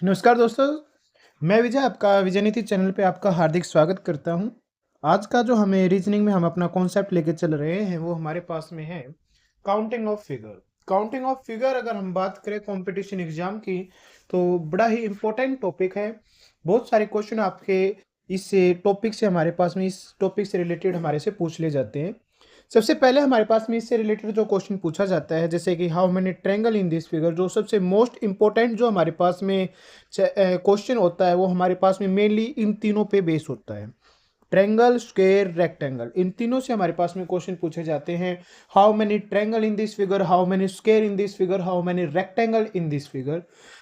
नमस्कार दोस्तों, मैं विजय आपका विजय नीति चैनल पे आपका हार्दिक स्वागत करता हूँ। आज का जो हमें रीजनिंग में हम अपना कॉन्सेप्ट लेके चल रहे हैं वो हमारे पास में है counting of figure. Counting of figure अगर हम बात करें कंपटीशन एग्जाम की तो बड़ा ही इम्पोर्टेंट टॉपिक है। बहुत सारे क्वेश्चन आपके इस टॉपिक से हमारे पास में इस टॉपिक से रिलेटेड हमारे से पूछ ले जाते हैं। सबसे पहले हमारे पास में इससे रिलेटेड जो क्वेश्चन पूछा जाता है जैसे कि how many triangle in this figure, जो सबसे मोस्ट इंपॉर्टेंट जो हमारे पास में क्वेश्चन होता है वो हमारे पास में मेनली इन तीनों पे बेस होता है। ट्रायंगल, स्क्वायर, रेक्टेंगल, इन तीनों से हमारे पास में क्वेश्चन पूछे जाते हैं। How many triangle in this figure, how many square in this figure, how many rectangle in this figure.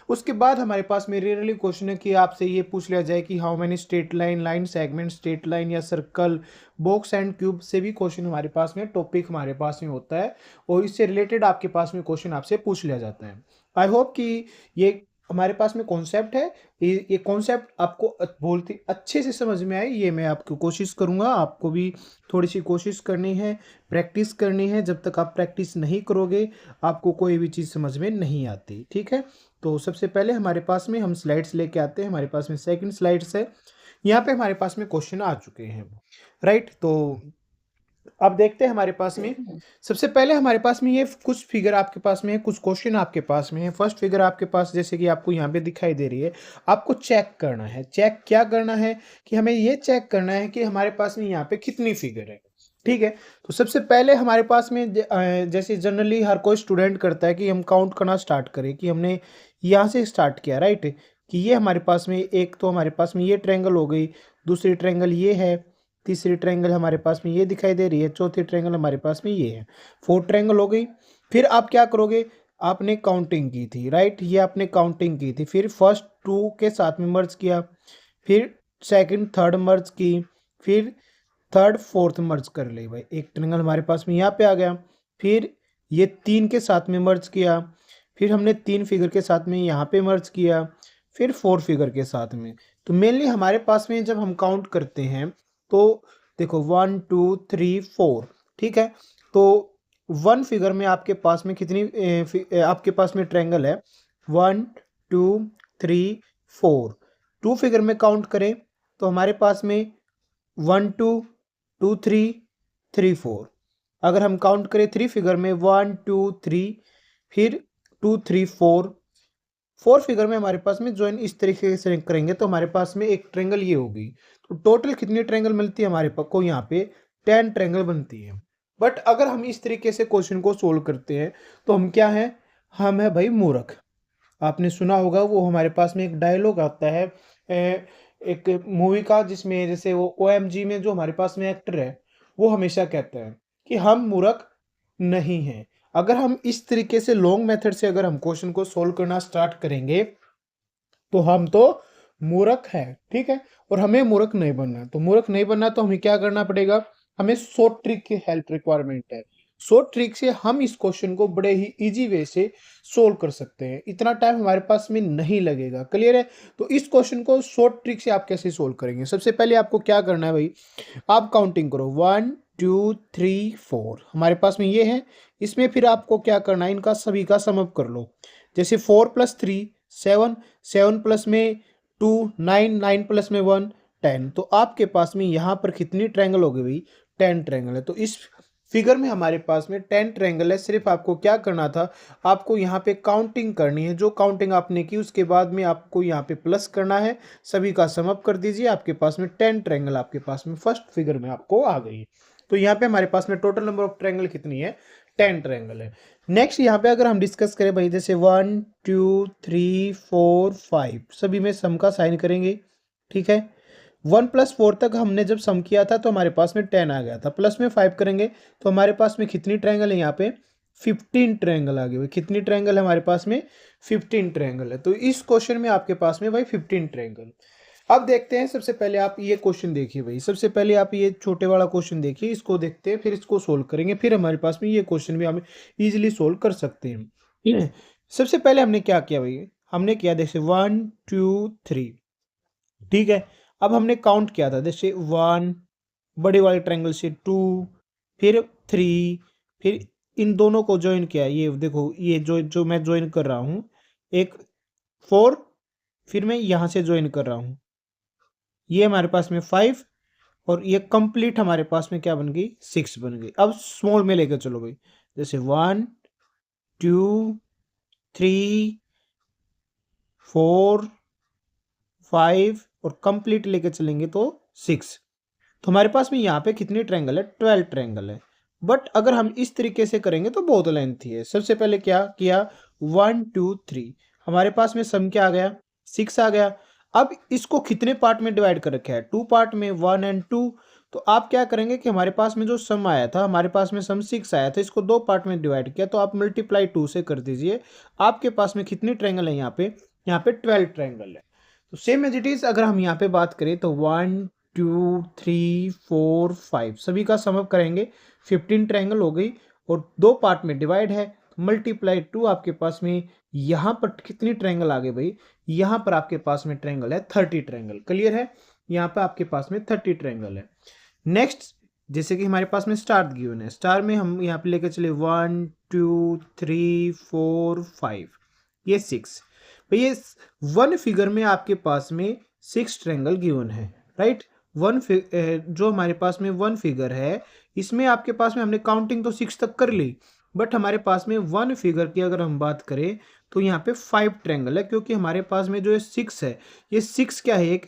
उसके बाद हमारे पास में रेयरली क्वेश्चन है कि आपसे ये पूछ लिया जाए कि how many straight line, line segment, straight line या सर्कल, बॉक्स एंड क्यूब से भी क्वेश्चन हमारे पास में टॉपिक हमारे पास में होता है और इससे रिलेटेड आपके पास में क्वेश्चन आपसे पूछ लिया जाता है। आई होप कि ये हमारे पास में कॉन्सेप्ट है, ये कॉन्सेप्ट आपको बोलती अच्छे से समझ में आए ये मैं आपको कोशिश करूंगा। आपको भी थोड़ी सी कोशिश करनी है, प्रैक्टिस करनी है। जब तक आप प्रैक्टिस नहीं करोगे आपको कोई भी चीज़ समझ में नहीं आती। ठीक है, तो सबसे पहले हमारे पास में हम स्लाइड्स लेके आते हैं। हमारे पास में सेकंड स्लाइड्स है, यहाँ पे हमारे पास में क्वेश्चन आ चुके हैं। राइट, तो अब देखते हैं हमारे पास में सबसे पहले हमारे पास में ये कुछ फिगर आपके पास में है, कुछ क्वेश्चन आपके पास में है। फर्स्ट फिगर आपके पास जैसे कि आपको यहाँ पे दिखाई दे रही है, आपको चेक करना है। चेक क्या करना है कि हमें ये चेक करना है कि हमारे पास में यहाँ पे कितनी फिगर है। ठीक है, तो सबसे पहले हमारे पास में जैसे जनरली हर कोई स्टूडेंट करता है कि हम काउंट करना स्टार्ट करें कि हमने यहाँ से स्टार्ट किया। राइट, कि ये हमारे पास में एक तो हमारे पास में ये ट्रायंगल हो गई, दूसरी ट्रायंगल ये है, तीसरी ट्रायंगल हमारे पास में ये दिखाई दे रही है, चौथी ट्रायंगल हमारे पास में ये है। फोर्थ ट्रायंगल हो गई। फिर आप क्या करोगे, आपने काउंटिंग की थी। राइट, ये आपने काउंटिंग की थी, फिर फर्स्ट टू के साथ में मर्ज किया, फिर सेकंड थर्ड मर्ज की, फिर थर्ड फोर्थ मर्ज कर ले भाई। एक ट्रायंगल हमारे पास में यहाँ पे आ गया, फिर ये तीन के साथ में मर्ज किया, फिर हमने तीन फिगर के साथ में यहाँ पे मर्ज किया, फिर फोर फिगर के साथ में। तो मेनली हमारे पास में जब हम काउंट करते हैं तो देखो 1 2 3 4। ठीक है, तो वन फिगर में आपके पास में कितनी आपके पास में ट्रायंगल है 1 2 3 4। टू फिगर में काउंट करें तो हमारे पास में 1 2 2 3 3 4। अगर हम काउंट करें थ्री फिगर में 1 2 3, फिर 2 3 4। फोर फिगर में हमारे पास में ज्वाइन इस तरीके से करेंगे तो हमारे पास में एक ट्रायंगल ये होगी। तो टोटल कितनी ट्रायंगल मिलती है हमारे पास को, यहाँ पे 10 ट्रायंगल बनती है। बट अगर हम इस तरीके से क्वेश्चन को सोल्व करते हैं तो हम क्या हैं, हम है भाई मूर्ख। आपने सुना होगा वो हमारे पास में एक डायलॉग आता है एक मूवी का, जिसमें जैसे वो OMG में जो हमारे पास में एक्टर है वो हमेशा कहता है कि हम मूर्ख नहीं हैं। अगर हम इस तरीके से लॉन्ग मेथड से अगर हम क्वेश्चन को सोल्व करना स्टार्ट करेंगे तो हम तो मूर्ख हैं। ठीक है, और हमें मूर्ख नहीं बनना। तो मूर्ख नहीं बनना तो हमें क्या करना पड़ेगा, हमें शॉर्ट ट्रिक की हेल्प रिक्वायरमेंट है। शॉर्ट ट्रिक से हम इस क्वेश्चन को बड़े ही इजी वे से सोल्व कर सकते हैं, इतना टाइम हमारे पास में नहीं लगेगा। क्लियर है, तो इस क्वेश्चन को शॉर्ट ट्रिक से आप कैसे सोल्व करेंगे। सबसे पहले आपको क्या करना है भाई, आप काउंटिंग करो 1 2 3 4 हमारे पास में ये है। इसमें फिर आपको क्या करना है, इनका सभी का सम अप कर लो। जैसे 4 + 3 7, 7 प्लस में 2 9, 9 प्लस में 1 10। तो आपके पास में यहाँ पर कितनी ट्रायंगल हो गई भाई, 10 ट्रायंगल है। तो इस फिगर में हमारे पास में 10 ट्रायंगल है। सिर्फ आपको क्या करना था, आपको यहाँ पे काउंटिंग करनी है। जो काउंटिंग आपने की उसके बाद में आपको यहाँ पे प्लस करना है, सभी का सम अप कर दीजिए। आपके पास में 10 ट्रायंगल आपके पास में फर्स्ट फिगर में आपको आ गई। तो यहाँ पे हमारे पास में टोटल नंबर ऑफ ट्रायंगल कितनी है, 10 ट्रायंगल है। नेक्स्ट यहाँ पे अगर हम डिस्कस करें भाई, जैसे 1 2 3 4 5 सभी में सम का साइन करेंगे। ठीक है, 1 + 4 तक हमने जब सम किया था तो हमारे पास में 10 आ गया था, प्लस में 5 करेंगे तो हमारे पास में कितनी ट्रायंगल है, यहाँ पे 15 ट्रायंगल आ गए भाई। कितनी ट्रायंगल है हमारे पास में, 15 ट्रायंगल है। तो इस क्वेश्चन में आपके पास में भाई 15 ट्रायंगल। अब देखते हैं, सबसे पहले आप ये क्वेश्चन देखिए भाई। सबसे पहले आप ये छोटे वाला क्वेश्चन देखिए, इसको देखते हैं, फिर इसको सोल्व करेंगे, फिर हमारे पास में ये क्वेश्चन भी हम इजीली सोल्व कर सकते हैं। ठीक है, सबसे पहले हमने क्या किया भाई, हमने किया जैसे 1 2 3। ठीक है, अब हमने काउंट किया था जैसे 1 बड़े वाले ट्रायंगल से 2, फिर 3, फिर इन दोनों को ज्वाइन किया। ये देखो, ये जो जो मैं ज्वाइन कर रहा हूँ, एक 4 फिर मैं यहाँ से ज्वाइन कर रहा हूँ, ये हमारे पास में 5 और ये कंप्लीट हमारे पास में क्या बन गई 6 बन गई। अब स्मॉल में लेकर चलो भाई, जैसे 1 2 3 4 5 और कंप्लीट लेकर चलेंगे तो 6। तो हमारे पास में यहाँ पे कितने ट्रायंगल है, 12 ट्रायंगल है। बट अगर हम इस तरीके से करेंगे तो बहुत लेंथी है। सबसे पहले क्या किया, 1 2 3, हमारे पास में सम क्या आ गया, 6 आ गया। अब इसको कितने पार्ट में डिवाइड कर रखा है, 2 पार्ट में, 1 एंड 2। तो आप क्या करेंगे कि हमारे पास में जो सम आया था, हमारे पास में सम 6 आया था, इसको 2 पार्ट में डिवाइड किया, तो आप मल्टीप्लाई 2 से कर दीजिए। आपके पास में कितने ट्रायंगल है यहाँ पे 12 ट्रायंगल है। तो सेम एज इट इज अगर हम यहाँ पे बात करें तो 1 2 3 4 5 सभी का सम अप करेंगे, 15 ट्रायंगल हो गई और 2 पार्ट में डिवाइड है, मल्टीप्लाई 2। आपके पास में यहाँ पर कितनी ट्रायंगल आ गए भाई, यहाँ पर आपके पास में ट्रायंगल है 30 ट्रायंगल। क्लियर है, यहाँ पे आपके पास में 30 ट्रायंगल है। नेक्स्ट, जैसे कि हमारे पास में स्टार गिवन है, स्टार में हम यहाँ पे लेकर चले 1 2 3 4 5, ये 6 भाई। ये वन फिगर में आपके पास में 6 ट्रायंगल गिवन है, राइट। जो हमारे पास में वन फिगर है, इसमें आपके पास में हमने काउंटिंग तो 6 तक कर ली, बट हमारे पास में वन फिगर की अगर हम बात करें तो यहाँ पे 5 ट्रायंगल है, क्योंकि हमारे पास में जो ये 6 है, ये 6 क्या है, एक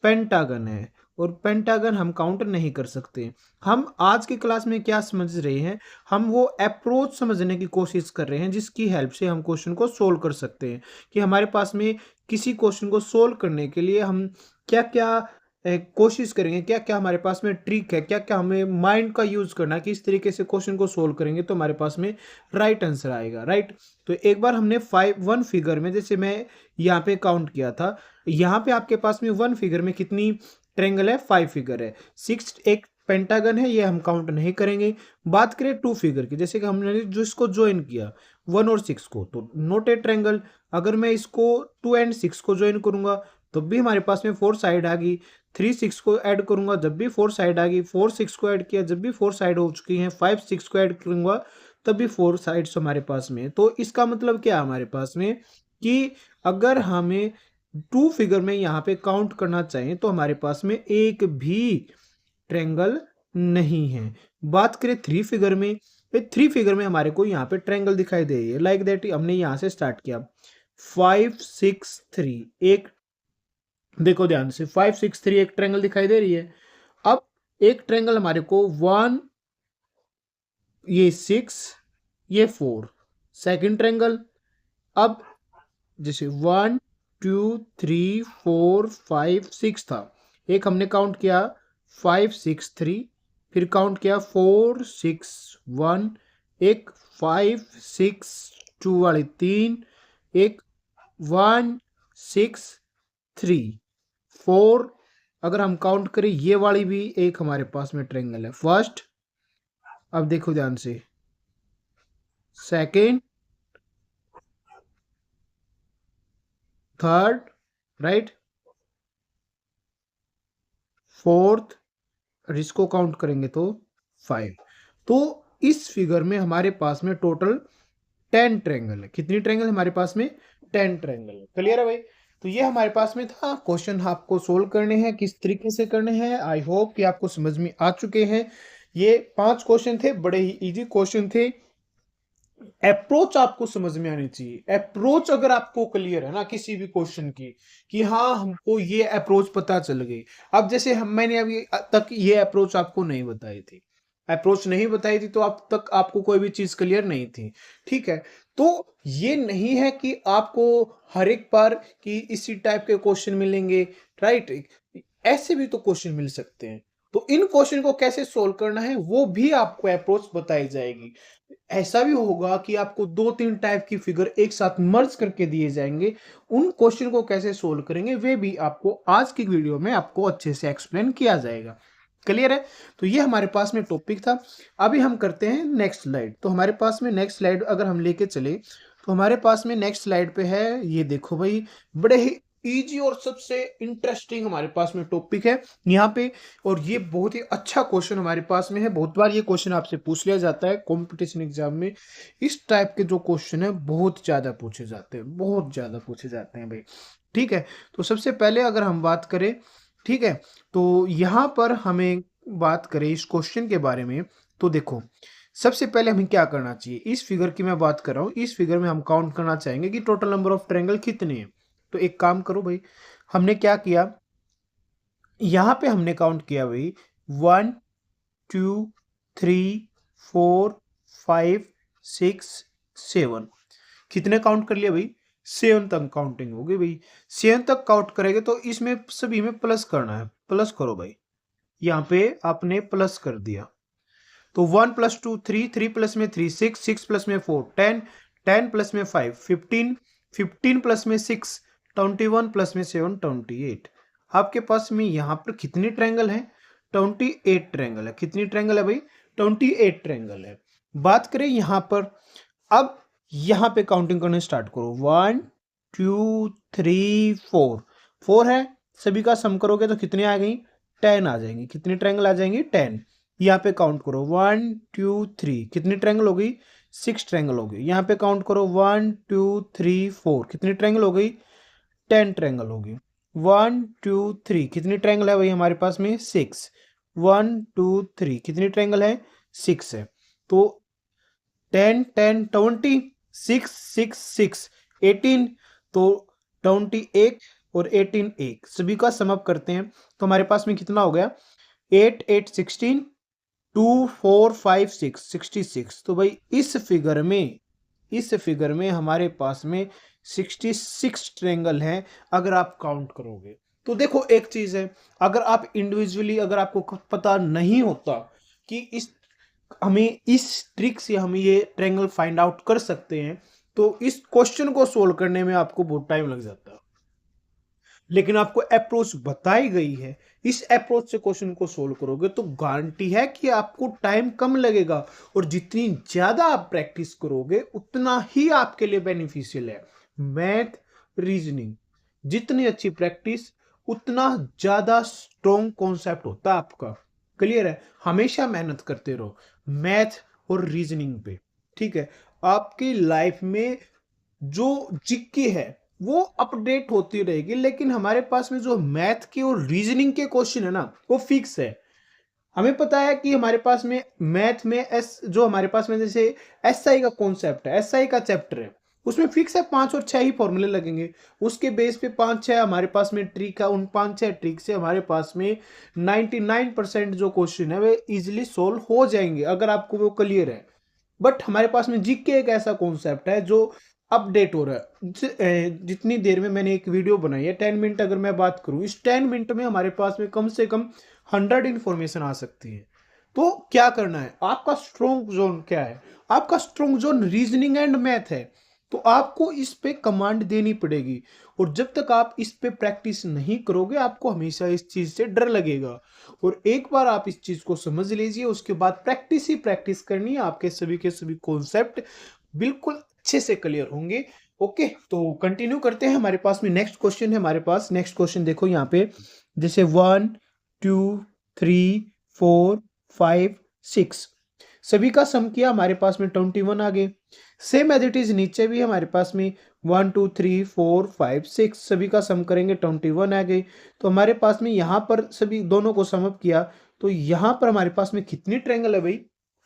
पेंटागन है और पेंटागन हम काउंट नहीं कर सकते। हम आज की क्लास में क्या समझ रहे हैं, हम वो अप्रोच समझने की कोशिश कर रहे हैं जिसकी हेल्प से हम क्वेश्चन को सोल्व कर सकते हैं, कि हमारे पास में किसी क्वेश्चन को सोल्व करने के लिए हम क्या क्या कोशिश करेंगे, क्या क्या हमारे पास में ट्रिक है, क्या क्या हमें माइंड का यूज करना है, किस तरीके से क्वेश्चन को सोल्व करेंगे तो हमारे पास में राइट आंसर आएगा, राइट। तो एक बार हमने 5 वन फिगर में, जैसे मैं यहाँ पे काउंट किया था, यहाँ पे आपके पास में वन फिगर में कितनी ट्रायंगल है, 5 फिगर है, 6 एक पेंटागन है, ये हम काउंट नहीं करेंगे। बात करें 2 फिगर की, जैसे कि हमने जो इसको ज्वाइन किया 1 और 6 को, तो नोट ए ट्रायंगल। अगर मैं इसको 2 एंड 6 को ज्वाइन करूंगा तब भी हमारे पास में 4 साइड आ गई, 3 6 को ऐड करूंगा जब भी 4 साइड आ गई, 4 6 को ऐड किया जब भी 4 साइड हो चुकी हैं, 5 6 को ऐड करूंगा तब भी 4 साइड्स हमारे पास में। तो इसका मतलब क्या है हमारे पास में, कि अगर हमें 2 फिगर में यहाँ पे काउंट करना चाहिए तो हमारे पास में एक भी ट्रायंगल नहीं है। बात करें 3 फिगर में, 3 फिगर में हमारे को यहाँ पे ट्रायंगल दिखाई दे रही है, लाइक दैट हमने यहाँ से स्टार्ट किया 5 6 3, एक देखो ध्यान से 5 6 3 एक ट्रायंगल दिखाई दे रही है। अब एक ट्रायंगल हमारे को 1, ये 6, ये 4, सेकंड ट्रायंगल। अब जैसे 1 2 3 4 5 6 था, एक हमने काउंट किया 5 6 3, फिर काउंट किया 4 6 1, एक 5 6 2 वाली 3, एक 1 6 3 4। अगर हम काउंट करें ये वाली भी एक हमारे पास में ट्रायंगल है, फर्स्ट, अब देखो ध्यान से, सेकंड, थर्ड, राइट, फोर्थ, और इसको काउंट करेंगे तो 5। तो इस फिगर में हमारे पास में टोटल 10 ट्रायंगल है। कितनी ट्रायंगल हमारे पास में, 10 ट्रायंगल है। क्लियर है भाई। तो ये हमारे पास में था, क्वेश्चन आपको सोल्व करने हैं, किस तरीके से करने हैं, आई होप कि आपको समझ में आ चुके हैं। ये 5 क्वेश्चन थे, बड़े ही इजी क्वेश्चन थे। अप्रोच आपको समझ में आनी चाहिए। अप्रोच अगर आपको क्लियर है ना किसी भी क्वेश्चन की, कि हाँ हमको ये अप्रोच पता चल गई। अब जैसे मैंने अभी तक ये अप्रोच आपको नहीं बताई थी, अप्रोच नहीं बताई थी, तो अब तक आपको कोई भी चीज क्लियर नहीं थी, ठीक है। तो ये नहीं है कि आपको हर एक बार कि इसी टाइप के क्वेश्चन मिलेंगे, राइट। ऐसे भी तो क्वेश्चन मिल सकते हैं, तो इन क्वेश्चन को कैसे सोल्व करना है वो भी आपको अप्रोच बताई जाएगी। ऐसा भी होगा कि आपको 2-3 टाइप की फिगर एक साथ मर्ज करके दिए जाएंगे, उन क्वेश्चन को कैसे सोल्व करेंगे वे भी आपको आज की वीडियो में आपको अच्छे से एक्सप्लेन किया जाएगा। क्लियर है। तो ये हमारे पास में टॉपिक था। अभी हम करते हैं नेक्स्ट स्लाइड। तो हमारे पास में नेक्स्ट स्लाइड अगर हम लेके चले तो हमारे पास में नेक्स्ट स्लाइड पे है, ये देखो भाई, बड़े ही इजी और सबसे इंटरेस्टिंग हमारे पास में टॉपिक है यहाँ पे। और ये बहुत ही अच्छा क्वेश्चन हमारे पास में है। बहुत बार ये क्वेश्चन आपसे पूछ लिया जाता है कंपटीशन एग्जाम में। इस टाइप के जो क्वेश्चन है बहुत ज्यादा पूछे जाते हैं, बहुत ज्यादा पूछे जाते हैं भाई। ठीक है, तो सबसे पहले अगर हम बात करें, ठीक है, तो यहाँ पर हमें बात करें इस क्वेश्चन के बारे में, तो देखो सबसे पहले हमें क्या करना चाहिए। इस फिगर की मैं बात कर रहा हूँ, इस फिगर में हम काउंट करना चाहेंगे कि टोटल नंबर ऑफ ट्रायंगल कितने हैं। तो एक काम करो भाई, हमने क्या किया, यहां पे हमने काउंट किया भाई 1 2 3 4 5 6 7। कितने काउंट कर लिया भाई, 7 तक काउंटिंग होगी भाई। 7 तक काउंट करेंगे तो इसमें सभी में प्लस करना है। प्लस करो भाई, यहाँ पे आपने प्लस कर दिया तो 1 प्लस 2 3, 3 प्लस में 3 6, 6 प्लस में 4 10, 10 प्लस में 5 15, 15 प्लस में 6 21 प्लस में 7 28। आपके पास में यहाँ पर कितनी ट्रायंगल है, 28 ट्रायंगल है। कितनी ट्रायंगल है भाई, 28 ट्रायंगल है। बात करें यहाँ पर, अब यहाँ पे काउंटिंग करने स्टार्ट करो, 1 2 3 4, 4 है, सभी का सम करोगे तो कितनी आ गई, 10 आ जाएंगी। कितनी ट्रायंगल आ जाएंगी, 10। यहाँ पे काउंट करो 1 2 3, कितनी ट्रायंगल हो गई, 6 ट्रायंगल हो गई। यहाँ पे काउंट करो 1 2 3 4, कितनी ट्रायंगल हो गई, 10 ट्रायंगल हो गई। 1 2 3, कितनी ट्रायंगल है भाई हमारे पास में, 6। 1 2 3, कितनी ट्रायंगल है, 6 है। तो 10 10 20, 6 6 6 18, तो 28 और 18 एक, सभी का सम अप करते हैं तो हमारे पास में कितना हो गया, 8 8 16, 2 4 5 6 66। तो भाई इस फिगर में हमारे पास में 66 ट्रायंगल हैं अगर आप काउंट करोगे। तो देखो एक चीज है, अगर आप इंडिविजुअली, अगर आपको पता नहीं होता कि हमें इस ट्रिक से हम ये ट्रायंगल फाइंड आउट कर सकते हैं, तो इस क्वेश्चन को सोल्व करने में आपको बहुत टाइम लग जाता है। लेकिन आपको अप्रोच बताई गई है, इस अप्रोच से क्वेश्चन को सोल्व करोगे तो गारंटी है कि आपको टाइम कम लगेगा। और जितनी ज्यादा आप प्रैक्टिस करोगे उतना ही आपके लिए बेनिफिशियल है। मैथ, रीजनिंग, जितनी अच्छी प्रैक्टिस उतना ज्यादा स्ट्रॉन्ग कॉन्सेप्ट होता है आपका। क्लियर है, हमेशा मेहनत करते रहो मैथ और रीजनिंग पे। ठीक है, आपकी लाइफ में जो जीके है वो अपडेट होती रहेगी, लेकिन हमारे पास में जो मैथ के और रीजनिंग के क्वेश्चन है ना वो फिक्स है। हमें पता है कि हमारे पास में मैथ में जो हमारे पास में जैसे एसआई का कॉन्सेप्ट है, एसआई का चैप्टर है, उसमें फिक्स है 5 और 6 ही फॉर्मूले लगेंगे। उसके बेस पे 5-6 हमारे पास में ट्रिक है, उन 5-6 ट्रिक से हमारे पास में 99% जो क्वेश्चन है वे इजिली सोल्व हो जाएंगे अगर आपको वो क्लियर है। बट हमारे पास में जीके एक ऐसा कॉन्सेप्ट है जो अपडेट हो रहा है। जितनी देर में मैंने एक वीडियो बनाई है 10 मिनट, अगर मैं बात करूं इस 10 मिनट में हमारे पास में कम से कम 100 इंफॉर्मेशन आ सकती है। तो क्या करना है, आपका स्ट्रॉन्ग जोन क्या है, आपका strong zone reasoning and math है। तो आपको इस पे कमांड देनी पड़ेगी। और जब तक आप इस पे प्रैक्टिस नहीं करोगे आपको हमेशा इस चीज से डर लगेगा। और एक बार आप इस चीज को समझ लीजिए, उसके बाद प्रैक्टिस ही प्रैक्टिस करनी है, आपके सभी के सभी कॉन्सेप्ट बिल्कुल अच्छे से क्लियर होंगे। ओके, तो कंटिन्यू करते हैं। हमारे पास में नेक्स्ट क्वेश्चन है, हमारे पास नेक्स्ट क्वेश्चन देखो यहाँ पे, जैसे 1 2 3 4 5 6, सभी का सम किया हमारे पास में 21 आ गए। सेम एज इट इज नीचे भी हमारे पास में 1 2 3 4 5 6, सभी का सम करेंगे 21 आ गए। तो हमारे पास में यहाँ पर सभी दोनों को सम अप किया तो यहाँ पर हमारे पास में कितनी ट्रायंगल है भाई,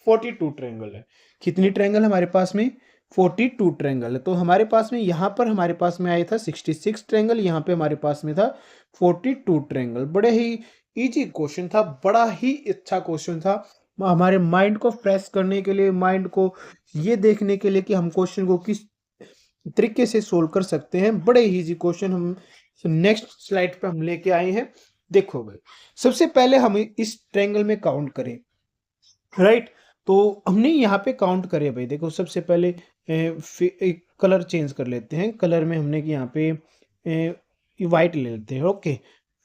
42 ट्रायंगल है। कितनी ट्रायंगल हमारे पास में, 42 ट्रायंगल है। तो हमारे पास में यहाँ पर हमारे पास में आया था 66 ट्रायंगल, यहाँ पे हमारे पास में था 42 ट्रायंगल। बड़े ही इजी क्वेश्चन था, बड़ा ही अच्छा क्वेश्चन था हमारे माइंड को फ्रेश करने के लिए, माइंड को ये देखने के लिए कि हम क्वेश्चन को किस तरीके से सोल्व कर सकते हैं। बड़े ही इजी क्वेश्चन हम नेक्स्ट स्लाइड पे हम लेके आए हैं। देखो भाई, सबसे पहले हम इस ट्रायंगल में काउंट करें, राइट। तो हमने यहाँ पे काउंट करे भाई, देखो सबसे पहले एक कलर चेंज कर लेते हैं। कलर में हमने कि यहाँ पे वाइट ले लेते हैं। ओके,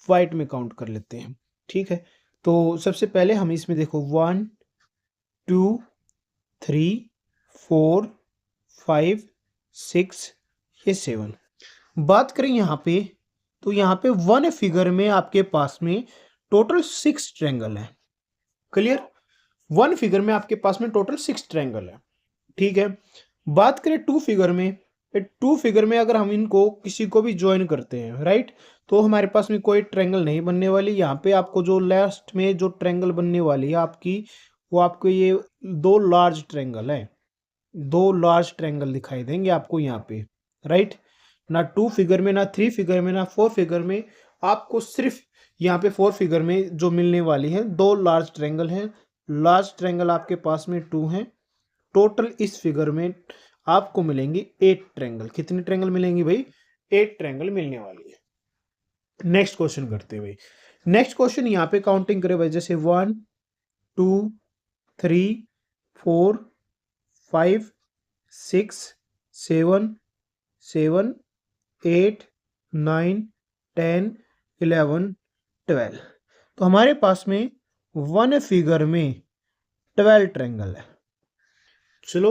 वाइट में काउंट कर लेते हैं। ठीक है, तो सबसे पहले हम इसमें देखो 1 2 3 4 5 6 ये 7। बात करें यहाँ पे तो यहाँ पे वन फिगर में आपके पास में टोटल 6 ट्रायंगल है। क्लियर? वन फिगर में आपके पास में टोटल 6 ट्रायंगल है। ठीक है, बात करें टू फिगर में, टू फिगर में अगर हम इनको किसी को भी ज्वाइन करते हैं, राइट, तो हमारे पास में कोई ट्रायंगल नहीं बनने वाली। यहाँ पे आपको जो लास्ट में जो ट्रायंगल बनने वाली है आपकी, वो आपको ये दो लार्ज ट्रायंगल है, दो लार्ज ट्रायंगल दिखाई देंगे आपको यहाँ पे, राइट। ना टू फिगर में, ना थ्री फिगर में, ना फोर फिगर में, आपको सिर्फ यहाँ पे फोर फिगर में जो मिलने वाली है दो लार्ज ट्रायंगल हैं। लार्ज ट्रायंगल आपके पास में टू हैं। टोटल इस फिगर में आपको मिलेंगी 8 ट्रायंगल। कितनी ट्रायंगल मिलेंगी भाई? 8 ट्रायंगल मिलने वाली है। नेक्स्ट क्वेश्चन करते हैं भाई। नेक्स्ट क्वेश्चन यहाँ पे काउंटिंग करें भाई, जैसे 1 2 3 4 5 6 7 7 8 9 10 11 12। तो हमारे पास में वन फिगर में 12 ट्रायंगल है। चलो,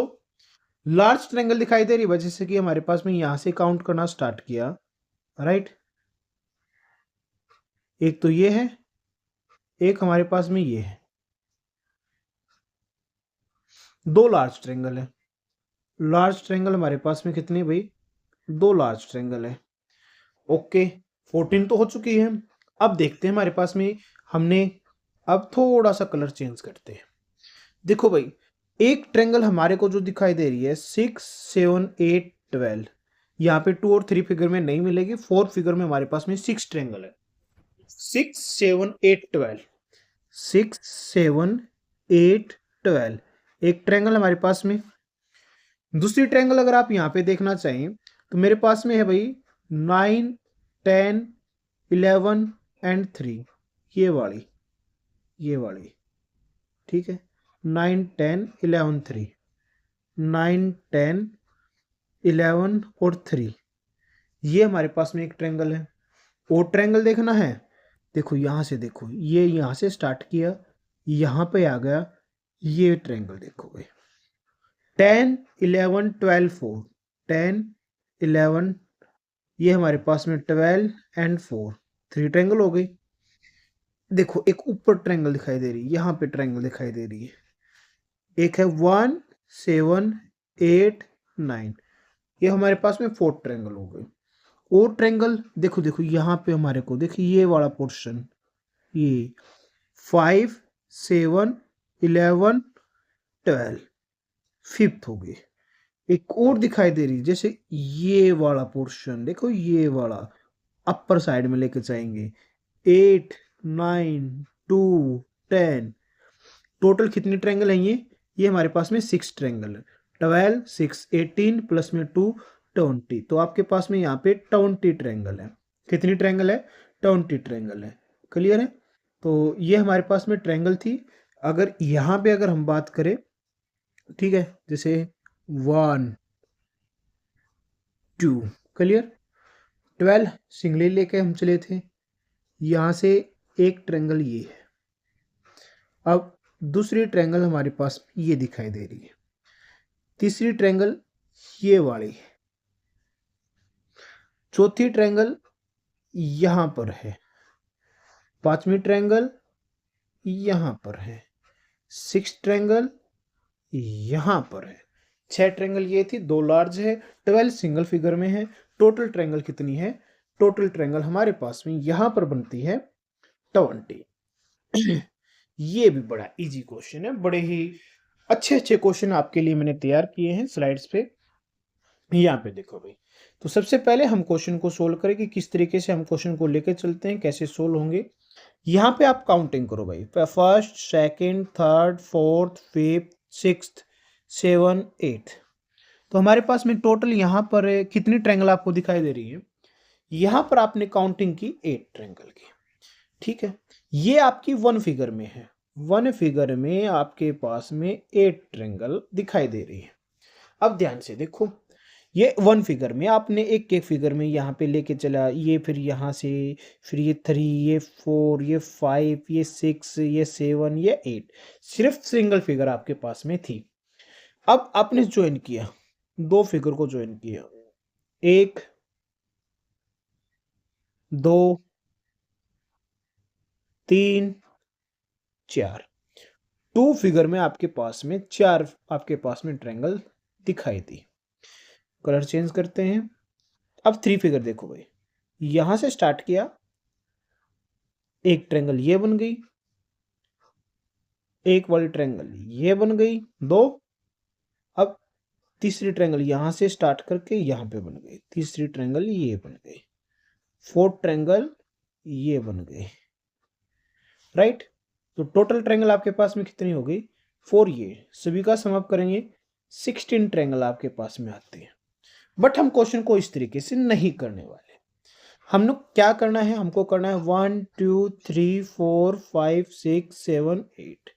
लार्ज ट्रायंगल दिखाई दे रही है, जैसे कि हमारे पास में यहां से काउंट करना स्टार्ट किया, राइट। एक तो ये है, एक हमारे पास में ये है, दो लार्ज ट्रायंगल है। लार्ज ट्रायंगल हमारे पास में कितने भाई? दो लार्ज ट्रायंगल है। ओके, 14 तो हो चुकी है। अब देखते हैं हमारे पास में, हमने अब थोड़ा सा कलर चेंज करते हैं। देखो भाई, एक ट्रायंगल हमारे को जो दिखाई दे रही है 6 7 8 12, यहाँ पे 2 और 3 फिगर में नहीं मिलेगी। 4 फिगर में हमारे पास में 6 ट्रायंगल है। 6 7 8 12, 6 7 8 12, एक ट्रायंगल हमारे पास में। दूसरी ट्रायंगल अगर आप यहाँ पे देखना चाहें तो मेरे पास में है भाई 9 10 11 एंड 3, ये वाली, ठीक है। 9 10 11 3, 9 10 11 और 3, ये हमारे पास में एक ट्रायंगल है। और ट्रायंगल देखना है, देखो यहां से, देखो ये यहां से स्टार्ट किया, यहां पे आ गया, ये ट्रायंगल देखो भाई 10 11 12 4, 10 11, ये हमारे पास में 12 एंड 4, 3 ट्रायंगल हो गई। देखो एक ऊपर ट्रायंगल दिखाई दे रही है, यहाँ पे ट्रायंगल दिखाई दे रही है, एक है 1 7 8 9, ये हमारे पास में 4 ट्रायंगल हो गए। और ट्रायंगल देखो, देखो यहाँ पे हमारे को देखिए ये वाला पोर्शन, ये 5 7 11 12, फिफ्थ हो गई। एक और दिखाई दे रही, जैसे ये वाला पोर्शन देखो, ये वाला अपर साइड में लेके जाएंगे, 8 9 2 10, टोटल कितने ट्रायंगल हैं ये हमारे पास में 6 ट्रायंगल है। 12 6 18 प्लस में 2 20, तो आपके पास में यहाँ पे 20 ट्रायंगल है। कितनी ट्रायंगल है? 20 ट्रायंगल है। क्लियर है? तो ये हमारे पास में ट्रायंगल थी। अगर यहाँ पे अगर हम बात करें, ठीक है, जैसे 1 2, क्लियर, 12 सिंगली लेके हम चले थे, यहाँ से एक ट्रायंगल ये है। अब दूसरी ट्रायंगल हमारे पास ये दिखाई दे रही है, तीसरी ट्रायंगल ये वाली है, चौथी ट्रायंगल यहां पर है, पांचवी ट्रायंगल यहां पर है, सिक्स ट्रायंगल यहां पर है। 6 ट्रायंगल ये थी, दो लार्ज है, 12 सिंगल फिगर में है। टोटल ट्रायंगल कितनी है? टोटल ट्रायंगल हमारे पास में यहां पर बनती है 20। ये भी बड़ा इजी क्वेश्चन है, बड़े ही अच्छे अच्छे क्वेश्चन आपके लिए मैंने तैयार किए हैं स्लाइड्स पे। यहाँ पे देखो भाई, तो सबसे पहले हम क्वेश्चन को सोल्व करें कि किस तरीके से हम क्वेश्चन को लेकर चलते हैं, कैसे सोल्व होंगे। यहाँ पे आप काउंटिंग करो भाई, first second third fourth fifth sixth 7 8, तो हमारे पास में टोटल यहाँ पर कितनी ट्रायंगल आपको दिखाई दे रही है? यहाँ पर आपने काउंटिंग की 8 ट्रायंगल की, ठीक है। ये आपकी वन फिगर में है, वन फिगर में आपके पास में 8 ट्रायंगल दिखाई दे रही है। अब ध्यान से देखो, ये वन फिगर में आपने एक एक फिगर में यहाँ पे लेके चला, ये फिर यहाँ से, फिर ये 3, ये 4, ये 5, ये 6, ये 7, ये 8, सिर्फ सिंगल फिगर आपके पास में थी। अब आपने ज्वाइन किया, दो फिगर को ज्वाइन किया, एक 2 3 4। टू फिगर में आपके पास में 4 आपके पास में ट्रायंगल दिखाई दी। कलर चेंज करते हैं। अब 3 फिगर देखो भाई, यहां से स्टार्ट किया, एक ट्रायंगल ये बन गई, एक वाली ट्रायंगल ये बन गई 2। अब तीसरी ट्रायंगल यहां से स्टार्ट करके यहां पे बन गई, तीसरी ट्रायंगल ये बन गई, फोर्थ ट्रायंगल ये बन गई, राइट। तो टोटल ट्रायंगल आपके पास में कितनी हो गई 4। ये सभी का सम अप करेंगे 16 ट्रायंगल आपके पास में आते हैं। बट हम क्वेश्चन को इस तरीके से नहीं करने वाले। हम लोग क्या करना है, हमको करना है 1 2 3 4 5 6 7 8।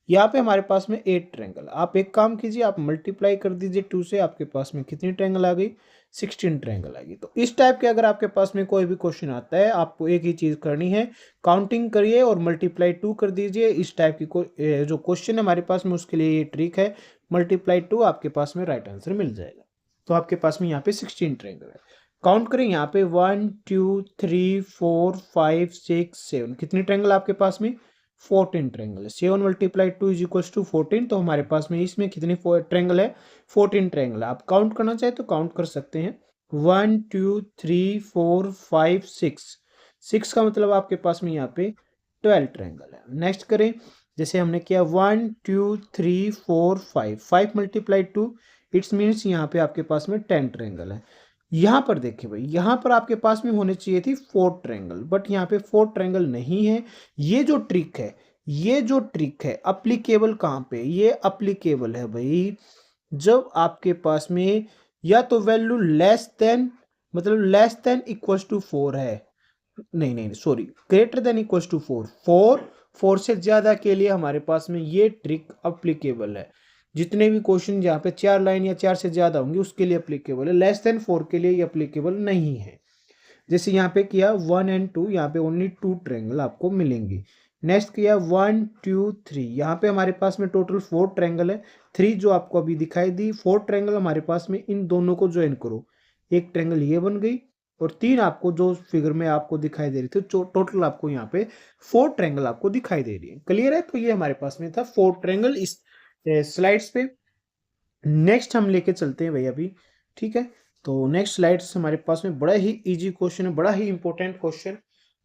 यहाँ पे हमारे पास में 8 ट्रायंगल। आप एक काम कीजिए, आप मल्टीप्लाई कर दीजिए 2 से, आपके पास में कितनी ट्रायंगल आ गई 16 ट्रायंगल आ गई। तो इस टाइप के अगर आपके पास में कोई भी क्वेश्चन आता है, आपको एक ही चीज करनी है, काउंटिंग करिए और मल्टीप्लाई 2 कर दीजिए। इस टाइप की जो क्वेश्चन है हमारे पास में, उसके लिए ये ट्रिक है, मल्टीप्लाई 2, आपके पास में राइट आंसर मिल जाएगा। तो आपके पास में यहाँ पे 16 ट्रायंगल है। काउंट करें यहाँ पे 1 2 3 4 5 6 7। कितनी ट्रायंगल आपके पास में 14 ट्रायंगल है। 7 मल्टीप्लाई 2 इज इक्वल टू 14। तो हमारे पास में इसमें कितनी ट्रायंगल है 14 ट्रायंगल। आप काउंट करना चाहे तो काउंट कर सकते हैं 1 2 3 4 5 6। 6 का मतलब आपके पास में यहाँ पे 12 ट्रायंगल है। नेक्स्ट करें, जैसे हमने किया 1 2 3 4 5, 5 मल्टीप्लाई 2 इट्स मीन्स यहाँ पे आपके पास में 10 ट्रायंगल है। यहाँ पर देखिए भाई, यहाँ पर आपके पास में होने चाहिए थी 4 ट्रायंगल, बट यहाँ पे 4 ट्रायंगल नहीं है। ये जो ट्रिक है, ये जो ट्रिक है अप्लीकेबल कहाँ पे, ये अप्लीकेबल है भाई जब आपके पास में या तो वैल्यू लेस देन, मतलब लेस देन इक्वल्स टू 4 है, नहीं नहीं sorry, greater than equals to 4, 4 से ज्यादा के लिए हमारे पास में ये ट्रिक अप्लीकेबल है। जितने भी क्वेश्चन जहाँ पे 4 लाइन या 4 से ज्यादा होंगे उसके लिए अप्लीकेबल है, लेस देन 4 के लिए ये अप्लीकेबल नहीं है। जैसे यहाँ पे किया 1 एंड 2, यहाँ पे ओनली 2 ट्रायंगल आपको मिलेंगे। नेक्स्ट किया 1 2 3, यहाँ पे हमारे पास में टोटल 4 ट्रायंगल है। 3 जो आपको अभी दिखाई दी, 4 ट्रायंगल हमारे पास में, इन दोनों को ज्वाइन करो, एक ट्रायंगल ये बन गई, और 3 आपको जो फिगर में आपको दिखाई दे रही थी, टोटल आपको यहाँ पे 4 ट्रायंगल आपको दिखाई दे रही है। क्लियर है? तो ये हमारे पास में था 4 ट्रायंगल इस स्लाइड्स पे। नेक्स्ट हम लेके चलते हैं भैया अभी, ठीक है। तो नेक्स्ट स्लाइड्स हमारे पास में बड़ा ही इजी क्वेश्चन है, बड़ा ही इंपॉर्टेंट क्वेश्चन।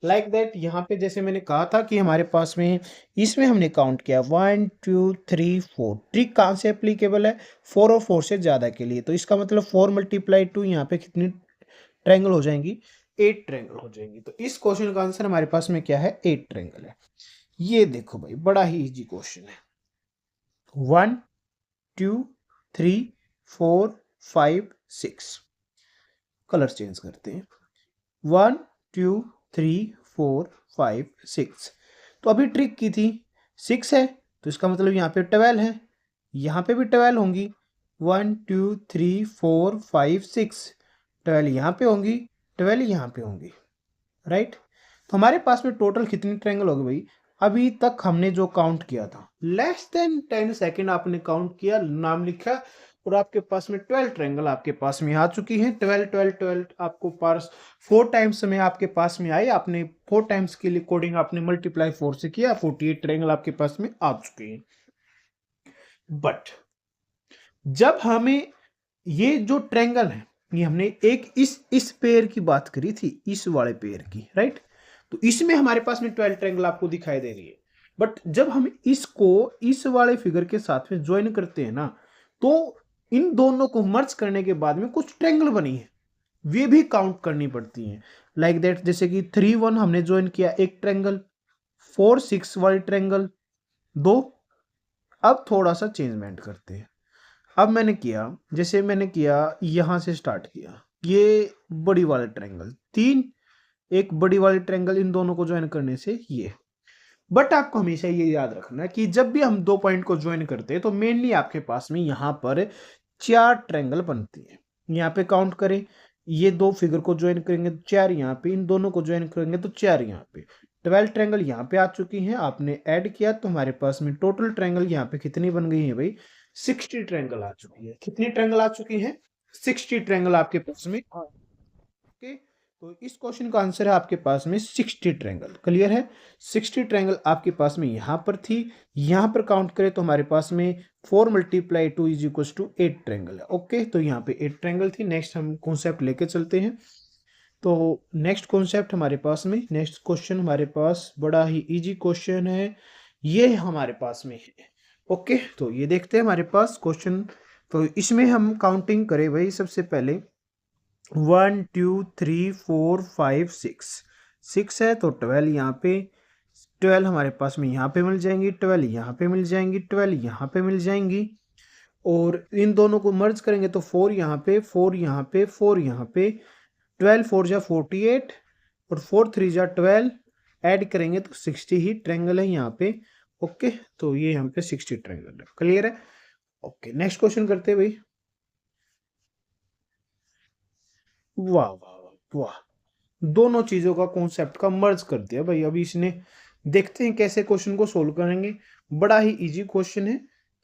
लाइक दैट यहाँ पे जैसे मैंने कहा था कि हमारे पास में इसमें हमने काउंट किया 1 2 3 4। ट्रिक कहाँ से एप्लीकेबल है 4 और 4 से ज्यादा के लिए। तो इसका मतलब 4 मल्टीप्लाई 2, यहाँ पे कितनी ट्रायंगल हो जाएंगी 8 ट्रायंगल हो जाएंगी। तो इस क्वेश्चन का आंसर हमारे पास में क्या है 8 ट्रायंगल है। ये देखो भाई बड़ा ही इजी क्वेश्चन है। 1 2 3 4 5 6। कलर चेंज करते हैं 1 2 3 4 5 6। तो अभी ट्रिक की थी 6 है, तो इसका मतलब यहाँ पे 12 है, यहाँ पे भी 12 होंगी। 1 2 3 4 5 6, 12 यहाँ पे होंगी, 12 यहाँ पे होंगी, राइट। तो हमारे पास में टोटल कितनी ट्रायंगल होगी भाई, अभी तक हमने जो काउंट किया था लेस देन 10 सेकेंड आपने काउंट किया, नाम लिखा, और आपके पास में 12 ट्रायंगल आपके पास में आ चुकी हैं। 12 12 12 आपको पास 4 टाइम्स में आपके पास में आए, आपने 4 टाइम्स के लिए कोडिंग आपने मल्टीप्लाई 4 से किया, 48 ट्रायंगल आपके पास में आ चुके हैं। बट जब हमें ये जो ट्रायंगल है, ये हमने एक इस पेयर की बात करी थी, इस वाले पेयर की, राइट। तो इसमें हमारे पास में 12 ट्रायंगल आपको दिखाई दे रही है। बट जब हम इसको इस वाले फिगर के साथ में ज्वाइन करते हैं ना, तो इन दोनों को मर्ज करने के बाद में कुछ ट्रायंगल बनी है, वे भी काउंट करनी पड़ती हैं। लाइक दैट, जैसे कि 3 1 हमने ज्वाइन किया, एक ट्रायंगल, 4 6 वाली ट्रायंगल 2। अब थोड़ा सा चेंजमेंट करते हैं। अब मैंने किया, जैसे मैंने किया यहां से स्टार्ट किया, ये बड़ी वाले ट्रायंगल 3, एक बड़ी वाली ट्रायंगल, इन दोनों को ज्वाइन करने से ये। बट आपको हमेशा ये याद रखना है कि जब भी हम दो पॉइंट को ज्वाइन करते हैं तो मेनली आपके पास में यहाँ पर 4 ट्रायंगल बनती है। यहाँ पे काउंट करें, ये दो फिगर को ज्वाइन करेंगे तो 4 यहाँ पे, इन दोनों को ज्वाइन करेंगे तो 4 यहाँ पे, 12 ट्रायंगल यहाँ पे आ चुकी हैं। आपने ऐड किया तो हमारे पास में टोटल ट्रायंगल यहाँ पे कितनी बन गई है भाई 60 ट्रायंगल आ चुकी है। कितनी ट्रायंगल आ चुकी है 60 ट्रायंगल आपके पास में। ओके, तो इस क्वेश्चन का आंसर है आपके पास में 60 ट्रायंगल। क्लियर है? 60 ट्रायंगल आपके पास में यहाँ पर थी। यहाँ पर काउंट करें तो हमारे पास में 4 × 2 = 8 ट्रायंगल है। ओके, तो यहाँ पे 8 ट्रायंगल थी। नेक्स्ट हम कॉन्सेप्ट लेके चलते हैं। तो नेक्स्ट कॉन्सेप्ट हमारे पास में, नेक्स्ट क्वेश्चन हमारे पास बड़ा ही इजी क्वेश्चन है, ये हमारे पास में है। ओके, तो ये देखते हैं हमारे पास क्वेश्चन। तो इसमें हम काउंटिंग करें भाई, सबसे पहले 1 2 3 4 5 6, 6 है तो 12 यहाँ पे, 12 हमारे पास में यहाँ पे मिल जाएंगी, 12 यहाँ पे मिल जाएंगी, 12 यहाँ पे मिल जाएंगी। और इन दोनों को मर्ज करेंगे तो 4 यहाँ पे, 4 यहाँ पे, 4 यहाँ पे, 12 4 जा 48 और 4 3 जा 12, ऐड करेंगे तो 60 ही ट्रायंगल है यहाँ पे। ओके, तो ये यहाँ पे 60 ट्रायंगल है। क्लियर है? ओके, नेक्स्ट क्वेश्चन करते हैं भाई। वाह वाह वाह, दोनों चीजों का कॉन्सेप्ट का मर्ज कर दिया भाई। अभी इसने, देखते हैं कैसे क्वेश्चन को सोल्व करेंगे। बड़ा ही इजी क्वेश्चन है,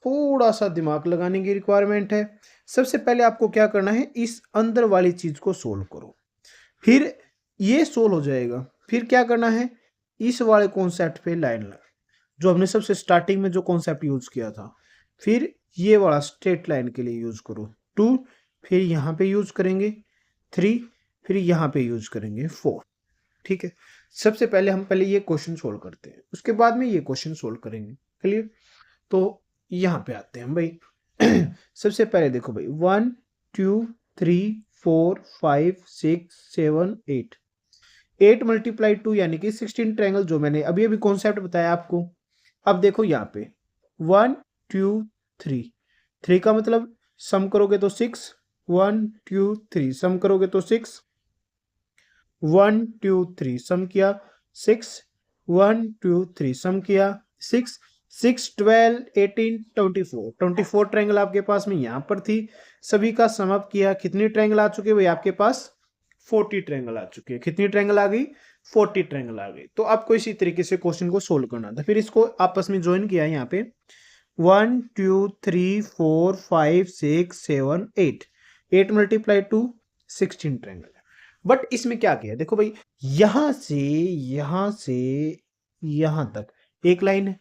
थोड़ा सा दिमाग लगाने की रिक्वायरमेंट है। सबसे पहले आपको क्या करना है, इस अंदर वाली चीज को सोल्व करो, फिर ये सोल्व हो जाएगा। फिर क्या करना है, इस वाले कॉन्सेप्ट पे लाइन लगा, जो हमने सबसे स्टार्टिंग में जो कॉन्सेप्ट यूज किया था, फिर ये वाला स्ट्रेट लाइन के लिए यूज करो 2, फिर यहाँ पे यूज करेंगे 3, फिर यहाँ पे यूज करेंगे 4। ठीक है, सबसे पहले हम पहले ये क्वेश्चन सोल्व करते हैं, उसके बाद में ये क्वेश्चन सोल्व करेंगे। क्लियर? तो यहाँ पे आते हैं हम भाई। सबसे पहले देखो भाई, 1 2 3 4 5 6 7 8, 8 × 2 यानी कि 16 ट्रायंगल, जो मैंने अभी अभी कॉन्सेप्ट बताया आपको। अब देखो यहाँ पे 1 2 3, 3 का मतलब सम करोगे तो 6, 1 2 3 सम करोगे तो 6, 1 2 3 सम किया 6, 1 2 3 सम किया 6, 6 12 18 24, 24 ट्रायंगल आपके पास में यहाँ पर थी। सभी का सम अप किया, कितनी ट्रायंगल आ चुके भाई आपके पास? 40 ट्रायंगल आ चुके हैं। कितनी ट्रायंगल आ गई? 40 ट्रायंगल आ गई। तो आपको इसी तरीके से क्वेश्चन को सोल्व करना था। फिर इसको आपस में ज्वाइन किया यहाँ पे, 1 2 3 4 5 6 7 8, 8 × 2 16 ट्रायंगल। बट इसमें क्या किया, देखो भाई, यहां से यहां तक एक लाइन है,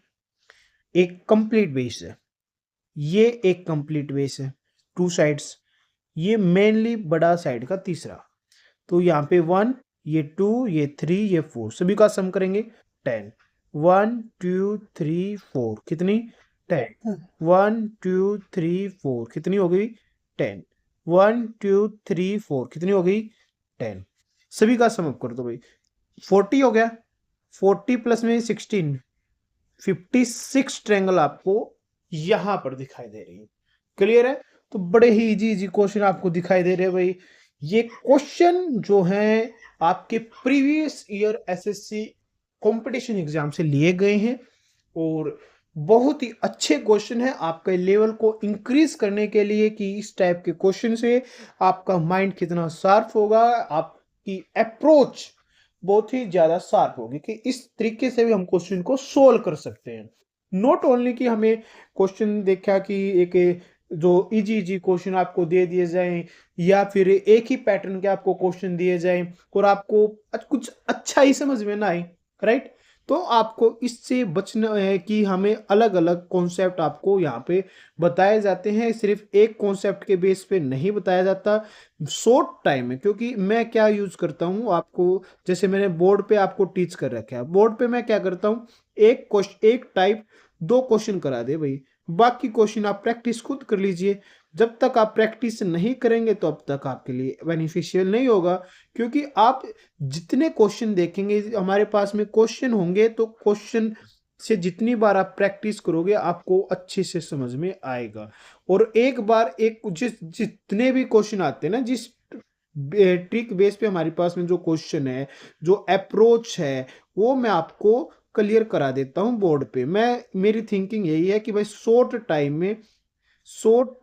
एक कंप्लीट बेस है, ये एक कंप्लीट बेस है, 2 साइड्स, ये मेनली बड़ा साइड का तीसरा। तो यहाँ पे 1, ये 2, ये 3, ये 4, सभी का सम करेंगे 10। 1 2 3 4 कितनी? 10। 1 2 3 4 कितनी हो गई? 10। 1 2 3 4 कितनी हो गई? 10। सभी का सम अप कर दो भाई, 40 हो गया, 40 प्लस में 16, 56 ट्रायंगल आपको यहां पर दिखाई दे रही है। क्लियर है? तो बड़े ही इजी क्वेश्चन आपको दिखाई दे रहे हैं भाई। ये क्वेश्चन जो है आपके previous year SSC competition exam से लिए गए हैं और बहुत ही अच्छे क्वेश्चन है आपके लेवल को इंक्रीज करने के लिए, कि इस टाइप के क्वेश्चन से आपका माइंड कितना शार्प होगा, आपकी अप्रोच बहुत ही ज्यादा शार्प होगी, कि इस तरीके से भी हम क्वेश्चन को सोल्व कर सकते हैं। नॉट ओनली कि हमें क्वेश्चन देखा कि एक जो इजी क्वेश्चन आपको दे दिए जाएं, या फिर एक ही पैटर्न के आपको क्वेश्चन दिए जाएं और आपको कुछ अच्छा ही समझ में ना आए, राइट? तो आपको इससे बचना है कि हमें अलग अलग कॉन्सेप्ट आपको यहाँ पे बताए जाते हैं, सिर्फ एक कॉन्सेप्ट के बेस पे नहीं बताया जाता शॉर्ट टाइम में। क्योंकि मैं क्या यूज करता हूँ आपको, जैसे मैंने बोर्ड पे आपको टीच कर रखा है, बोर्ड पे मैं क्या करता हूँ, एक क्वेश्चन, एक टाइप 2 क्वेश्चन करा दे भाई, बाकी क्वेश्चन आप प्रैक्टिस खुद कर लीजिए। जब तक आप प्रैक्टिस नहीं करेंगे तो अब तक आपके लिए बेनिफिशियल नहीं होगा। क्योंकि आप जितने क्वेश्चन देखेंगे, हमारे पास में क्वेश्चन होंगे, तो क्वेश्चन से जितनी बार आप प्रैक्टिस करोगे आपको अच्छे से समझ में आएगा। और एक बार एक जितने भी क्वेश्चन आते हैं ना, जिस ट्रिक बेस पे हमारे पास में जो क्वेश्चन है, जो अप्रोच है, वो मैं आपको क्लियर करा देता हूँ बोर्ड पे। मेरी थिंकिंग यही है कि भाई शॉर्ट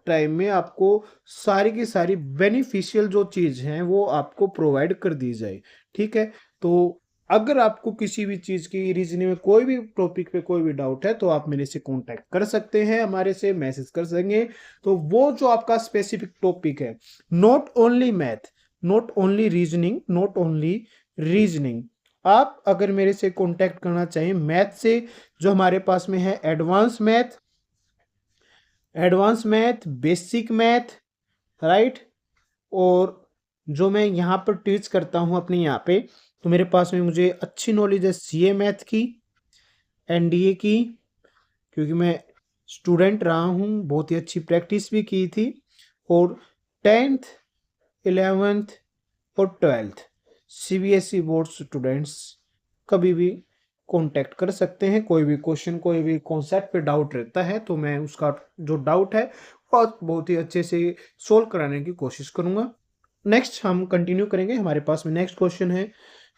टाइम में आपको सारी की सारी बेनिफिशियल जो चीज हैं वो आपको प्रोवाइड कर दी जाए। ठीक है, तो अगर आपको किसी भी चीज की रीजनिंग में कोई भी टॉपिक पे कोई भी डाउट है तो आप मेरे से कांटेक्ट कर सकते हैं, हमारे से मैसेज कर सकेंगे। तो वो जो आपका स्पेसिफिक टॉपिक है, not only math, not only reasoning. आप अगर मेरे से कांटेक्ट करना चाहें मैथ से, जो हमारे पास में है advance math, basic math, right, और जो मैं यहाँ पर टीच करता हूँ अपने यहाँ पे, तो मेरे पास में मुझे अच्छी नॉलेज है सीए मैथ की, एनडीए की, क्योंकि मैं स्टूडेंट रहा हूँ, बहुत ही अच्छी प्रैक्टिस भी की थी। और 10th 11th और 12th सीबीएसई बोर्ड स्टूडेंट्स कभी भी कांटेक्ट कर सकते हैं। कोई भी क्वेश्चन, कोई भी कॉन्सेप्ट पे डाउट रहता है तो मैं उसका जो डाउट है बहुत ही अच्छे से सोल्व कराने की कोशिश करूंगा। नेक्स्ट हम कंटिन्यू करेंगे। हमारे पास में नेक्स्ट क्वेश्चन है।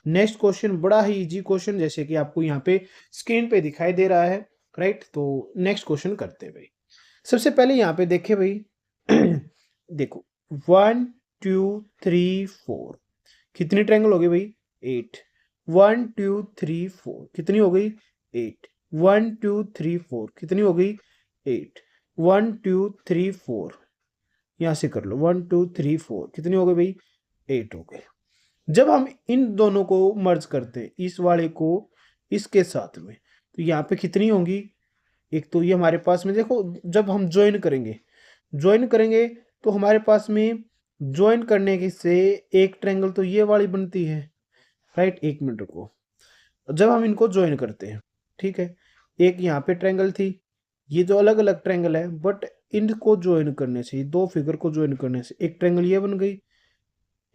नेक्स्ट क्वेश्चन बड़ा ही इजी क्वेश्चन, जैसे कि आपको यहाँ पे स्क्रीन पे दिखाई दे रहा है, राइट। तो नेक्स्ट क्वेश्चन करते हैं भाई। सबसे पहले यहाँ पे देखे भाई देखो 1 2 3 4 कितनी ट्रायंगल हो गई भाई? 8। 1 2 3 4 कितनी हो गई? 8। 1 2 3 4 कितनी हो गई? 8। 1 2 3 4 यहां से कर लो, 1 2 3 4 कितनी हो गई भाई? 8 हो गए। जब हम इन दोनों को मर्ज करते हैं, इस वाले को इसके साथ में, तो यहाँ पे कितनी होंगी? एक तो ये हमारे पास में देखो, जब हम ज्वाइन करेंगे तो हमारे पास में ज्वाइन करने के से एक ट्रायंगल तो ये वाली बनती है, राइट। एक मिनट रुको। जब हम इनको ज्वाइन करते हैं, ठीक है, एक यहाँ पे ट्रायंगल थी, ये जो अलग अलग ट्रायंगल है, बट इनको ज्वाइन करने से, दो फिगर को ज्वाइन करने से एक ट्रायंगल ये बन गई,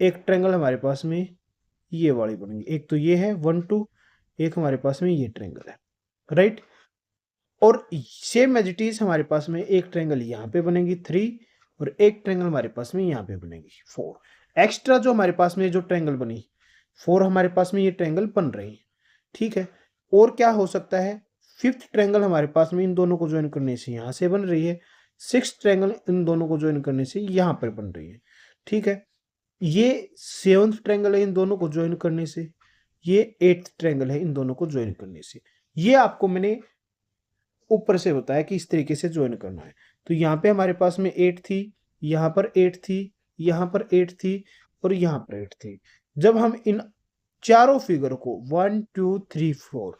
एक ट्रायंगल हमारे पास में ये वाली बन गई। एक तो ये है 1 2, एक हमारे पास में ये ट्रायंगल है, राइट। और सेम एज इट इज हमारे पास में एक ट्रायंगल यहाँ पे बनेगी 3, और एक ट्रायंगल हमारे पास में यहाँ पे बनेगी 4। एक्स्ट्रा जो हमारे पास में जो ट्रायंगल बनी 4, हमारे पास में ये ट्रायंगल बन रही है, ठीक है। और क्या हो सकता है? 5th ट्रायंगल हमारे पास में इन दोनों को ज्वाइन करने से यहाँ से बन रही है। 6th ट्रायंगल इन दोनों को ज्वाइन करने से यहाँ पर बन रही है, ठीक है। ये 7th ट्रायंगल है इन दोनों को ज्वाइन करने से, ये 8th ट्रायंगल है इन दोनों को ज्वाइन करने से। ये आपको मैंने ऊपर से बताया कि इस तरीके से ज्वाइन करना है। तो यहाँ पे हमारे पास में 8 थी, यहाँ पर 8 थी, यहाँ पर 8 थी, और यहाँ पर 8 थी। जब हम इन चारों फिगर को 1 2 3 4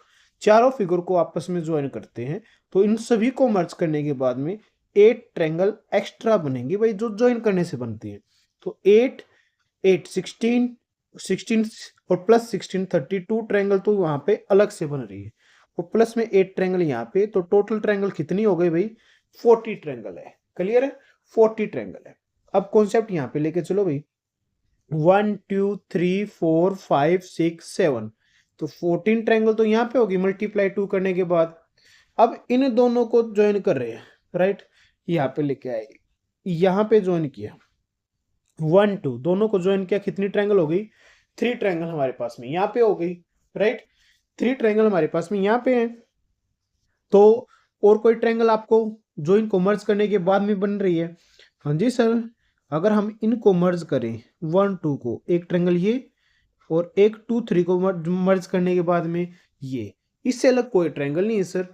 चारों फिगर को आपस में ज्वाइन करते हैं, तो इन सभी को मर्ज करने के बाद में 8 ट्रायंगल एक्स्ट्रा बनेंगे भाई, जो ज्वाइन करने से बनती है। तो 8 8 16 16 और प्लस 16 32 ट्रायंगल तो वहां पे अलग से बन रही है, और प्लस में 8 ट्रायंगल यहाँ पे, तो टोटल ट्रायंगल कितनी हो गई भाई? 40 ट्रायंगल है। क्लियर है? 40 ट्रायंगल है। अब कॉन्सेप्ट यहाँ पे लेके चलो भाई। 1 2 3 4 5 6 7, तो 14 ट्रायंगल तो यहाँ पे होगी मल्टीप्लाई 2 करने के बाद। अब इन दोनों को ज्वाइन कर रहे हैं, राइट। यहाँ पे लेके आए, यहाँ पे ज्वाइन किया 1 2, दोनों को ज्वाइन किया, कितनी ट्रायंगल हो गई? 3 ट्रायंगल हमारे पास में यहाँ पे हो गई, राइट। 3 ट्रायंगल हमारे पास में यहाँ पे है। तो और कोई ट्रायंगल आपको जो इनको मर्ज करने के बाद में बन रही है? हाँ जी सर, अगर हम इनको मर्ज करें 1 2 को, एक ट्रायंगल ये, और एक 2 3 को मर्ज करने के बाद में ये, इससे अलग कोई ट्रायंगल नहीं है सर।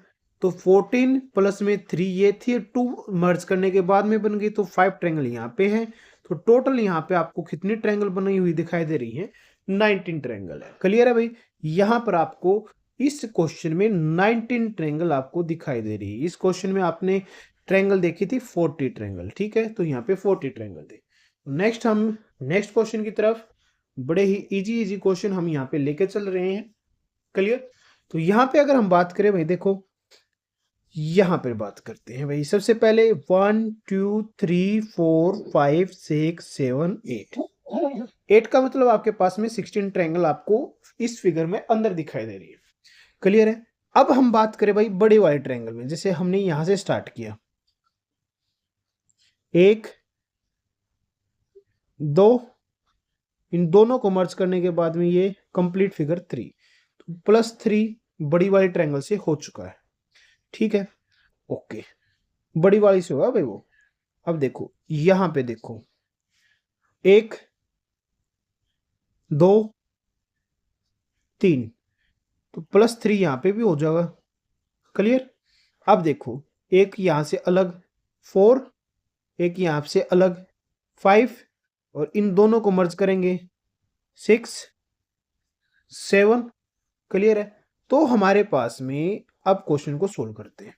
तो 14 प्लस में 3 ये थी, 2 मर्ज करने के बाद में बन गई, तो 5 ट्रायंगल यहाँ पे है। तो टोटल यहाँ पे आपको कितनी ट्रायंगल बनी हुई दिखाई दे रही है? 19 ट्रायंगल है। क्लियर है भाई? यहाँ पर आपको इस क्वेश्चन में 19 ट्रायंगल आपको दिखाई दे रही है। इस क्वेश्चन में आपने ट्रायंगल देखी थी 40 ट्रायंगल, ठीक है। तो यहाँ पे 40 ट्रायंगल थे। नेक्स्ट हम नेक्स्ट क्वेश्चन की तरफ, बड़े ही इजी क्वेश्चन हम यहाँ पे लेके चल रहे हैं। क्लियर? तो यहाँ पे अगर हम बात करें भाई, देखो यहाँ पर बात करते हैं भाई। सबसे पहले 1 2 3 4 5 6 7 8, 8 का मतलब आपके पास में 16 ट्रायंगल आपको इस फिगर में अंदर दिखाई दे रही है। क्लियर है? अब हम बात करें भाई बड़े वाले ट्रायंगल में, जैसे हमने यहां से स्टार्ट किया, 1 2, इन दोनों को मर्ज करने के बाद में ये कंप्लीट फिगर 3, तो +3 बड़ी वाली ट्रायंगल से हो चुका है, ठीक है। ओके, बड़ी वाली से होगा भाई वो। अब देखो यहां पे देखो, 1 2 3, तो +3 यहां पे भी हो जाएगा। क्लियर? अब देखो, एक यहां से अलग 4, एक यहां से अलग 5, और इन दोनों को मर्ज करेंगे 6 7। क्लियर है? तो हमारे पास में अब क्वेश्चन को सोल्व करते हैं।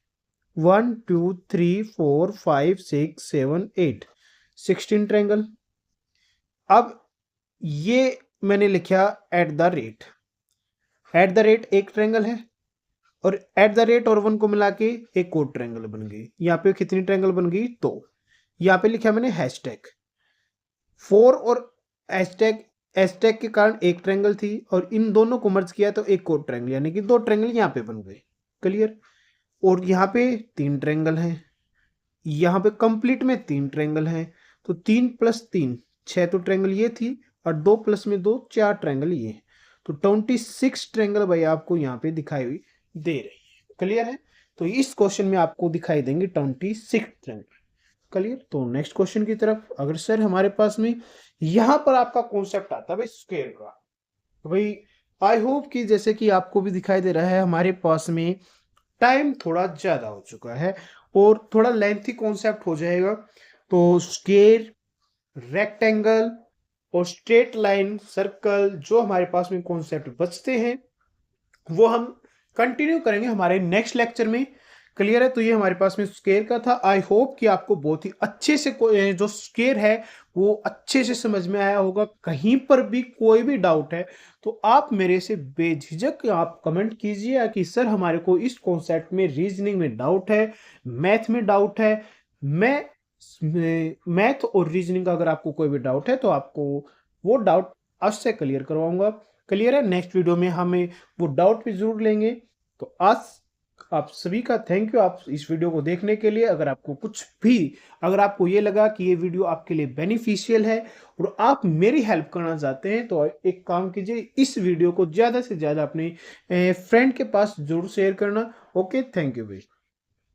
1 2 3 4 5 6 7 8 16 ट्रायंगल। अब ये मैंने लिखा एट द रेट एक ट्रायंगल है, और एट द रेट और 1 को मिला के एक और ट्रायंगल बन गई। यहाँ पे कितनी ट्रायंगल बन गई? 2। यहाँ पे लिखा मैंने हैशटैग 4 और हैशटैग के कारण एक ट्रायंगल थी, और इन दोनों को मर्ज किया तो एक और ट्रायंगल, यानी कि 2 ट्रायंगल यहाँ पे बन गए। क्लियर? और यहाँ पे 3 ट्रायंगल हैं, यहाँ पे कंप्लीट में 3 ट्रायंगल हैं, तो 3 + 3 6 तो ट्रायंगल ये थी, और 2 + में 2 4 ट्रायंगल ये, तो 26 ट्रायंगल भाई आपको यहाँ पे दिखाई हुई दे रही है। क्लियर है? तो इस क्वेश्चन में आपको दिखाई देंगे 26 ट्रायंगल। क्लियर? तो नेक्स्ट क्वेश्चन की तरफ। अगर सर हमारे पास में यहाँ पर आपका कॉन्सेप्ट आता है भाई स्क्वायर का, तो भाई आई होप कि जैसे कि आपको भी दिखाई दे रहा है हमारे पास में टाइम थोड़ा ज्यादा हो चुका है और थोड़ा लेंथी कॉन्सेप्ट हो जाएगा। तो स्क्वायर, रेक्टेंगल और स्ट्रेट लाइन, सर्कल जो हमारे पास में कॉन्सेप्ट बचते हैं वो हम कंटिन्यू करेंगे हमारे नेक्स्ट लेक्चर में। क्लियर है? तो ये हमारे पास में स्क्वायर का था। आई होप कि आपको बहुत ही अच्छे से जो स्क्वायर है वो अच्छे से समझ में आया होगा। कहीं पर भी कोई भी डाउट है तो आप मेरे से बेझिझक आप कमेंट कीजिए कि सर हमारे को इस कॉन्सेप्ट में रीजनिंग में डाउट है, मैथ में डाउट है। मैं मैथ और रीजनिंग का अगर आपको कोई भी डाउट है तो आपको वो डाउट अवश्य क्लियर करवाऊंगा। क्लियर है? नेक्स्ट वीडियो में हमें वो डाउट भी जरूर लेंगे। तो आज आप सभी का थैंक यू आप इस वीडियो को देखने के लिए। अगर आपको कुछ भी, अगर आपको ये लगा कि ये वीडियो आपके लिए बेनिफिशियल है और आप मेरी हेल्प करना चाहते हैं तो एक काम कीजिए, इस वीडियो को ज़्यादा से ज़्यादा अपने फ्रेंड के पास जरूर शेयर करना। ओके, थैंक यू भाई।